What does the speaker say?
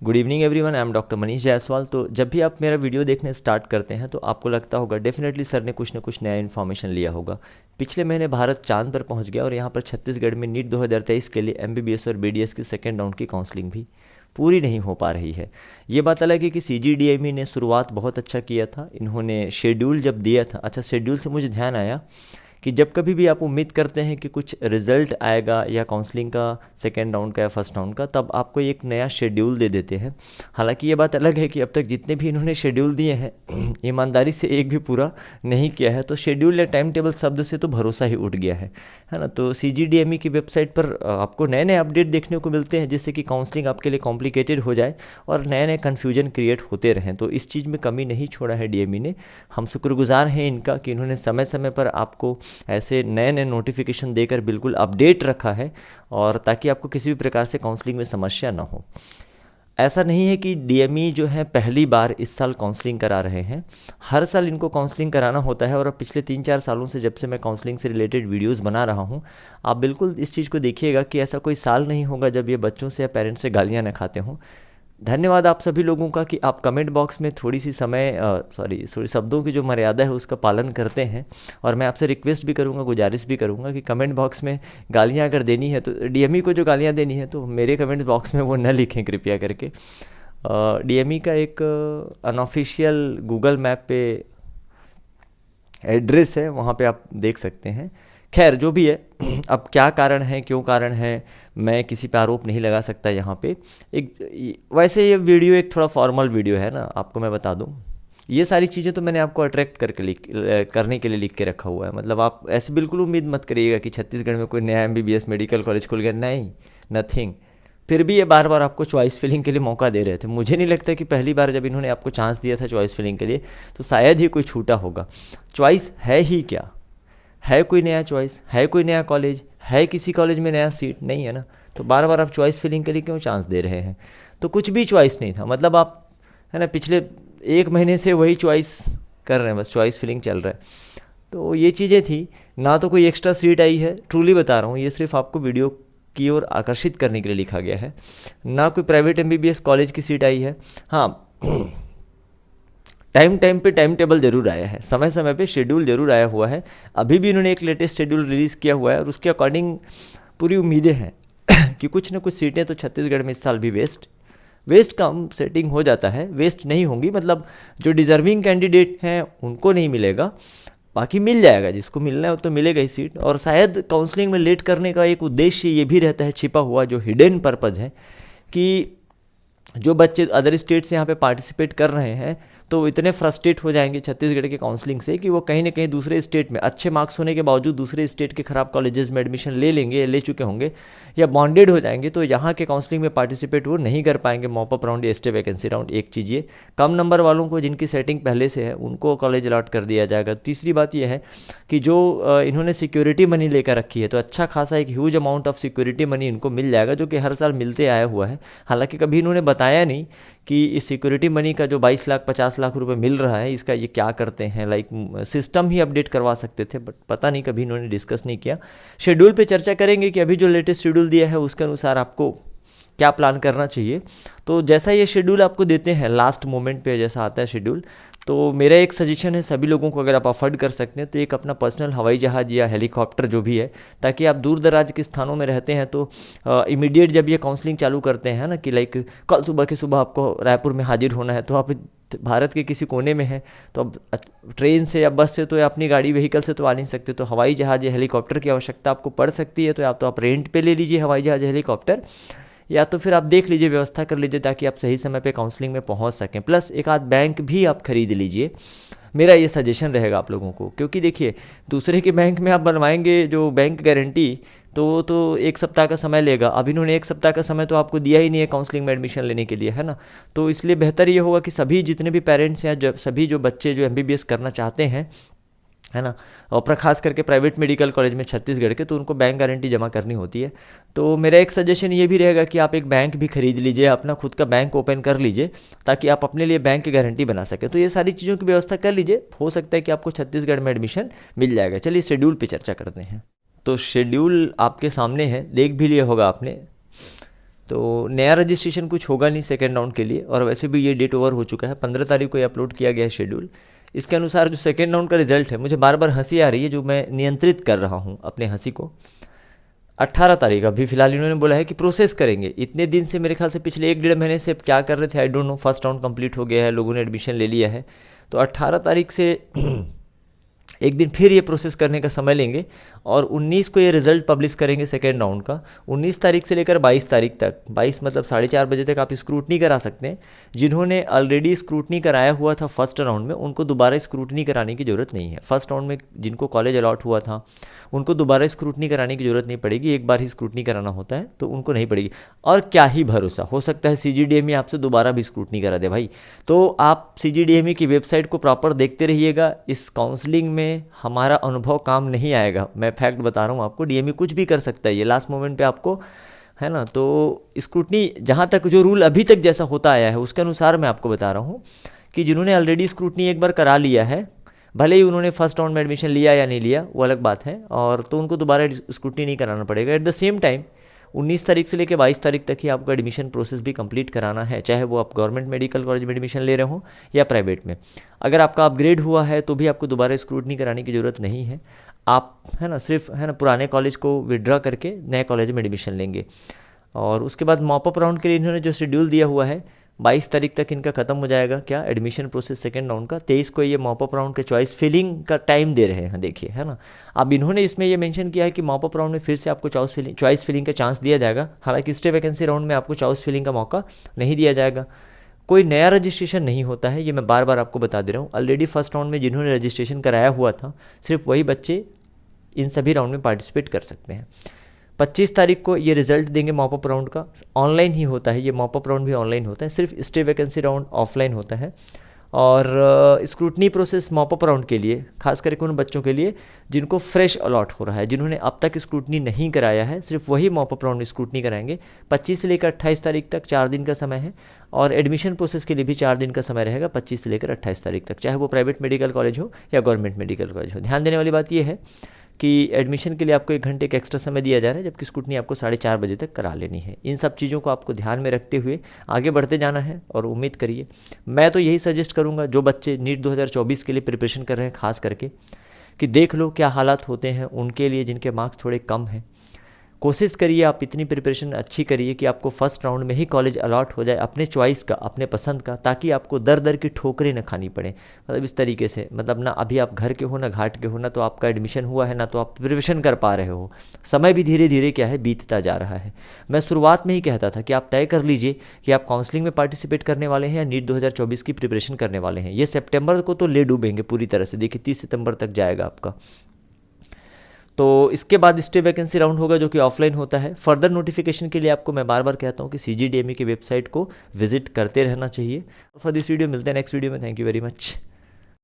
Good evening everyone, I am doctor Manish Jaiswal. तो जब भी आप मेरा वीडियो देखने स्टार्ट करते हैं तो आपको लगता होगा डेफिनेटली सर ने कुछ ना कुछ नया इन्फॉर्मेशन लिया होगा। पिछले महीने भारत चांद पर पहुंच गया और यहाँ पर छत्तीसगढ़ में नीट 2023 के लिए एमबीबीएस और बीडीएस की सेकेंड राउंड की काउंसलिंग भी पूरी नहीं हो पा रही है। ये बात अलग है कि सीजीडीएमई ने शुरुआत बहुत अच्छा किया था। इन्होंने शेड्यूल जब दिया था, अच्छा शेड्यूल से मुझे ध्यान आया कि जब कभी भी आप उम्मीद करते हैं कि कुछ रिजल्ट आएगा या काउंसलिंग का सेकेंड राउंड का या फर्स्ट राउंड का, तब आपको एक नया शेड्यूल दे देते हैं। हालांकि ये बात अलग है कि अब तक जितने भी इन्होंने शेड्यूल दिए हैं ईमानदारी से एक भी पूरा नहीं किया है। तो शेड्यूल या टाइम टेबल शब्द से तो भरोसा ही उठ गया है ना। तो सीजीडीएमई की वेबसाइट पर आपको नए नए अपडेट देखने को मिलते हैं जिससे कि काउंसलिंग आपके लिए कॉम्प्लिकेटेड हो जाए और नए नए कन्फ्यूजन क्रिएट होते रहें। तो इस चीज़ में कमी नहीं छोड़ा है डीएमई ने। हम शुक्रगुजार हैं इनका कि इन्होंने समय समय पर आपको ऐसे नए नए नोटिफिकेशन देकर बिल्कुल अपडेट रखा है, और ताकि आपको किसी भी प्रकार से काउंसलिंग में समस्या ना हो। ऐसा नहीं है कि डीएमई जो है पहली बार इस साल काउंसलिंग करा रहे हैं, हर साल इनको काउंसलिंग कराना होता है। और अब पिछले 3-4 सालों से जब से मैं काउंसलिंग से रिलेटेड वीडियोस बना रहा हूं, आप बिल्कुल इस चीज़ को देखिएगा कि ऐसा कोई साल नहीं होगा जब ये बच्चों से या पेरेंट्स से गालियां न खाते हों। धन्यवाद आप सभी लोगों का कि आप कमेंट बॉक्स में थोड़ी शब्दों की जो मर्यादा है उसका पालन करते हैं। और मैं आपसे रिक्वेस्ट भी करूंगा, गुजारिश भी करूंगा कि कमेंट बॉक्स में गालियां अगर देनी है तो डीएमई को जो गालियां देनी है तो मेरे कमेंट बॉक्स में वो न लिखें कृपया करके। डीएमई का एक अनऑफिशियल गूगल मैप पे एड्रेस है, वहाँ पे आप देख सकते हैं। खैर जो भी है, अब क्या कारण है, क्यों कारण है, मैं किसी पे आरोप नहीं लगा सकता यहाँ पे। वैसे ये वीडियो एक थोड़ा फॉर्मल वीडियो है ना, आपको मैं बता दूँ। ये सारी चीज़ें तो मैंने आपको अट्रैक्ट करने के लिए लिख के रखा हुआ है। मतलब आप ऐसे बिल्कुल उम्मीद मत करिएगा कि छत्तीसगढ़ में कोई नया एमबीबीएस मेडिकल कॉलेज खुल गया, नहीं, नथिंग। फिर भी ये बार बार आपको चॉइस फिलिंग के लिए मौका दे रहे थे। मुझे नहीं लगता कि पहली बार जब इन्होंने आपको चांस दिया था चॉइस फिलिंग के लिए तो शायद ही कोई छूटा होगा। चॉइस है ही क्या, है कोई नया चॉइस, है कोई नया कॉलेज, है किसी कॉलेज में नया सीट, नहीं है ना। तो बार बार आप चॉइस फिलिंग के लिए क्यों चांस दे रहे हैं। तो कुछ भी चॉइस नहीं था, मतलब आप है ना पिछले 1 महीने से वही चॉइस कर रहे हैं, बस चॉइस फिलिंग चल रहा है। तो ये चीज़ें थी ना। तो कोई एक्स्ट्रा सीट आई है, ट्रूली बता रहा हूँ, ये सिर्फ आपको वीडियो की ओर आकर्षित करने के लिए लिखा गया है। ना कोई प्राइवेट एमबीबीएस कॉलेज की सीट आई है। हाँ, टाइम पे टाइम टेबल जरूर आया है, समय समय पे शेड्यूल जरूर आया हुआ है। अभी भी इन्होंने एक लेटेस्ट शेड्यूल रिलीज़ किया हुआ है और उसके अकॉर्डिंग पूरी उम्मीदें हैं कि कुछ ना कुछ सीटें तो छत्तीसगढ़ में इस साल भी वेस्ट का सेटिंग हो जाता है, वेस्ट नहीं होंगी। मतलब जो डिजर्विंग कैंडिडेट हैं उनको नहीं मिलेगा, बाकी मिल जाएगा, जिसको मिलना है तो मिलेगा ही सीट। और शायद काउंसलिंग में लेट करने का एक उद्देश्य ये भी रहता है, छिपा हुआ जो हिडन पर्पज़ है, कि जो बच्चे अदर स्टेट से यहाँ पे पार्टिसिपेट कर रहे हैं तो वो इतने फ्रस्ट्रेट हो जाएंगे छत्तीसगढ़ के काउंसलिंग से कि वो कहीं ना कहीं दूसरे स्टेट में अच्छे मार्क्स होने के बावजूद दूसरे स्टेट के ख़राब कॉलेजेस में एडमिशन ले चुके होंगे या बॉन्डेड हो जाएंगे, तो यहाँ के काउंसलिंग में पार्टिसिपेट वो नहीं कर पाएंगे। मॉपअप राउंड या स्टे वैकेंसी राउंड, एक चीज़ ये। कम नंबर वालों को जिनकी सेटिंग पहले से है उनको कॉलेज अलॉट कर दिया जाएगा। तीसरी बात यह है कि जो इन्होंने सिक्योरिटी मनी लेकर रखी है तो अच्छा खासा एक huge amount of security money इनको मिल जाएगा, जो कि हर साल मिलते आया हुआ है। हालांकि कभी इन्होंने बताया नहीं कि इस सिक्योरिटी मनी का जो 22 लाख 50 लाख रुपए मिल रहा है इसका ये क्या करते हैं। लाइक सिस्टम ही अपडेट करवा सकते थे, बट पता नहीं, कभी इन्होंने डिस्कस नहीं किया। शेड्यूल पे चर्चा करेंगे कि अभी जो लेटेस्ट शेड्यूल दिया है उसके अनुसार आपको क्या प्लान करना चाहिए। तो जैसा ये शेड्यूल आपको देते हैं लास्ट मोमेंट पे जैसा आता है शेड्यूल, तो मेरा एक सजेशन है सभी लोगों को, अगर आप अफोर्ड कर सकते हैं तो एक अपना पर्सनल हवाई जहाज़ या हेलीकॉप्टर जो भी है, ताकि आप दूर दराज के स्थानों में रहते हैं तो इमीडिएट जब ये काउंसलिंग चालू करते हैं ना कि लाइक कल सुबह के सुबह आपको रायपुर में हाजिर होना है, तो आप भारत के किसी कोने में हैं तो अब ट्रेन से या बस से तो या अपनी गाड़ी व्हीकल से तो आ नहीं सकते, तो हवाई जहाज़ या हेलीकॉप्टर की आवश्यकता आपको पड़ सकती है। तो या तो आप रेंट पे ले लीजिए हवाई जहाज़ या हेलीकॉप्टर, या तो फिर आप देख लीजिए, व्यवस्था कर लीजिए ताकि आप सही समय पे काउंसलिंग में पहुंच सकें। प्लस एक आध बैंक भी आप खरीद लीजिए, मेरा ये सजेशन रहेगा आप लोगों को। क्योंकि देखिए दूसरे के बैंक में आप बनवाएंगे जो बैंक गारंटी, तो 1 सप्ताह का समय लेगा। अब इन्होंने 1 सप्ताह का समय तो आपको दिया ही नहीं है काउंसलिंग में एडमिशन लेने के लिए, है ना। तो इसलिए बेहतर ये होगा कि सभी जितने भी पेरेंट्स हैं, सभी जो बच्चे जो एमबीबीएस करना चाहते हैं, है ना, और खास करके प्राइवेट मेडिकल कॉलेज में छत्तीसगढ़ के, तो उनको बैंक गारंटी जमा करनी होती है। तो मेरा एक सजेशन ये भी रहेगा कि आप एक बैंक भी खरीद लीजिए, अपना खुद का बैंक ओपन कर लीजिए ताकि आप अपने लिए बैंक की गारंटी बना सकें। तो ये सारी चीज़ों की व्यवस्था कर लीजिए, हो सकता है कि आपको छत्तीसगढ़ में एडमिशन मिल जाएगा। चलिए शेड्यूल पे चर्चा करते हैं। तो शेड्यूल आपके सामने है, देख भी लिया होगा आपने। तो नया रजिस्ट्रेशन कुछ होगा नहीं सेकेंड राउंड के लिए, और वैसे भी ये डेट ओवर हो चुका है, 15 तारीख को ये अपलोड किया गया है शेड्यूल। इसके अनुसार जो सेकेंड राउंड का रिजल्ट है, मुझे बार बार हंसी आ रही है, जो मैं नियंत्रित कर रहा हूँ अपने हंसी को। 18 तारीख अभी फिलहाल इन्होंने बोला है कि प्रोसेस करेंगे। इतने दिन से मेरे ख्याल से पिछले 1-1.5 महीने से क्या कर रहे थे I don't know. First round complete हो गया है, लोगों ने एडमिशन ले लिया है, तो 18 तारीख से एक दिन फिर ये प्रोसेस करने का समय लेंगे, और 19 को ये रिजल्ट पब्लिश करेंगे सेकेंड राउंड का। 19 तारीख से लेकर 22 तारीख तक, 22 मतलब 4:30 बजे तक आप स्क्रूटनी करा सकते हैं। जिन्होंने ऑलरेडी स्क्रूटनी कराया हुआ था फर्स्ट राउंड में, उनको दोबारा स्क्रूटनी कराने की ज़रूरत नहीं है। फर्स्ट राउंड में जिनको कॉलेज अलॉट हुआ था उनको दोबारा स्क्रूटनी कराने की ज़रूरत नहीं पड़ेगी, एक बार ही स्क्रूटनी कराना होता है, तो उनको नहीं पड़ेगी। और क्या ही भरोसा, हो सकता है CGDME आपसे दोबारा भी स्क्रूटनी करा दे भाई। तो आप CGDME की वेबसाइट को प्रॉपर देखते रहिएगा। इस काउंसलिंग में हमारा अनुभव काम नहीं आएगा, मैं फैक्ट बता रहा हूँ आपको। DME कुछ भी कर सकता है, ये लास्ट मोमेंट पे आपको, है ना। तो स्क्रूटनी जहाँ तक जो रूल अभी तक जैसा होता आया है उसके अनुसार मैं आपको बता रहा हूँ कि जिन्होंने ऑलरेडी स्क्रूटनी एक बार करा लिया है, भले ही उन्होंने फर्स्ट राउंड में एडमिशन लिया या नहीं लिया वो अलग बात है, और तो उनको दोबारा स्क्रूटनी नहीं कराना पड़ेगा। एट द सेम टाइम 19 तारीख से लेकर 22 तारीख तक ही आपको एडमिशन प्रोसेस भी कंप्लीट कराना है, चाहे वो आप गवर्नमेंट मेडिकल कॉलेज में एडमिशन ले रहे हो या प्राइवेट में। अगर आपका अपग्रेड हुआ है तो भी आपको दोबारा स्क्रूटनी कराने की ज़रूरत नहीं है। आप, है ना, सिर्फ, है ना, पुराने कॉलेज को विड्रॉ करके नए कॉलेज में एडमिशन लेंगे। और उसके बाद मॉपअप राउंड के लिए इन्होंने जो शेड्यूल दिया हुआ है, 22 तारीख तक इनका खत्म हो जाएगा क्या एडमिशन प्रोसेस सेकेंड राउंड का। 23 को ये मॉपअप राउंड के चॉइस फिलिंग का टाइम दे रहे हैं, देखिए, है ना। अब इन्होंने इसमें ये मेंशन किया है कि मॉपअप राउंड में फिर से आपको चॉइस फिलिंग का चांस दिया जाएगा। हालांकि स्टे वैकेंसी राउंड में आपको चॉइस फिलिंग का मौका नहीं दिया जाएगा। कोई नया रजिस्ट्रेशन नहीं होता है, ये मैं बार बार आपको बता दे रहा हूँ। ऑलरेडी फर्स्ट राउंड में जिन्होंने रजिस्ट्रेशन कराया हुआ था, सिर्फ वही बच्चे इन सभी राउंड में पार्टिसिपेट कर सकते हैं। 25 तारीख को ये रिजल्ट देंगे मॉपअप राउंड का। ऑनलाइन ही होता है ये मॉपअप राउंड भी, ऑनलाइन होता है। सिर्फ स्टे वैकेंसी राउंड ऑफलाइन होता है। और स्क्रूटनी प्रोसेस मॉपअप राउंड के लिए, खास करके उन बच्चों के लिए जिनको फ्रेश अलॉट हो रहा है, जिन्होंने अब तक स्क्रूटनी नहीं कराया है, सिर्फ वही मॉपअप राउंड में स्क्रूटनी कराएंगे। 25 से लेकर 28 तारीख तक 4 दिन का समय है, और एडमिशन प्रोसेस के लिए भी 4 दिन का समय रहेगा, 25 से लेकर 28 तारीख तक, चाहे वो प्राइवेट मेडिकल कॉलेज हो या गवर्नमेंट मेडिकल कॉलेज हो। ध्यान देने वाली बात यह है कि एडमिशन के लिए आपको 1 घंटे का एक्स्ट्रा समय दिया जा रहा है, जबकि स्क्रूटनी आपको 4:30 बजे तक करा लेनी है। इन सब चीज़ों को आपको ध्यान में रखते हुए आगे बढ़ते जाना है, और उम्मीद करिए, मैं तो यही सजेस्ट करूंगा जो बच्चे नीट 2024 के लिए प्रिपरेशन कर रहे हैं खास करके, कि देख लो क्या हालात होते हैं उनके लिए जिनके मार्क्स थोड़े कम हैं। कोशिश करिए आप इतनी प्रिपरेशन अच्छी करिए कि आपको फर्स्ट राउंड में ही कॉलेज अलॉट हो जाए अपने चॉइस का, अपने पसंद का, ताकि आपको दर दर की ठोकरें न खानी पड़े। मतलब इस तरीके से, मतलब ना अभी आप घर के हो ना घाट के हो, ना तो आपका एडमिशन हुआ है ना तो आप प्रिपरेशन कर पा रहे हो। समय भी धीरे धीरे क्या है बीतता जा रहा है। मैं शुरुआत में ही कहता था कि आप तय कर लीजिए कि आप काउंसलिंग में पार्टिसिपेट करने वाले हैं या नीट 2024 की प्रिपरेशन करने वाले हैं। ये सितंबर को तो ले डूबेंगे पूरी तरह से, देखिए 30 सितंबर तक जाएगा आपका। तो इसके बाद स्टे वैकेंसी राउंड होगा जो कि ऑफलाइन होता है। फर्दर नोटिफिकेशन के लिए आपको मैं बार बार कहता हूँ कि CGDME की वेबसाइट को विजिट करते रहना चाहिए। फॉर दिस वीडियो मिलते हैं नेक्स्ट वीडियो में। Thank you very much.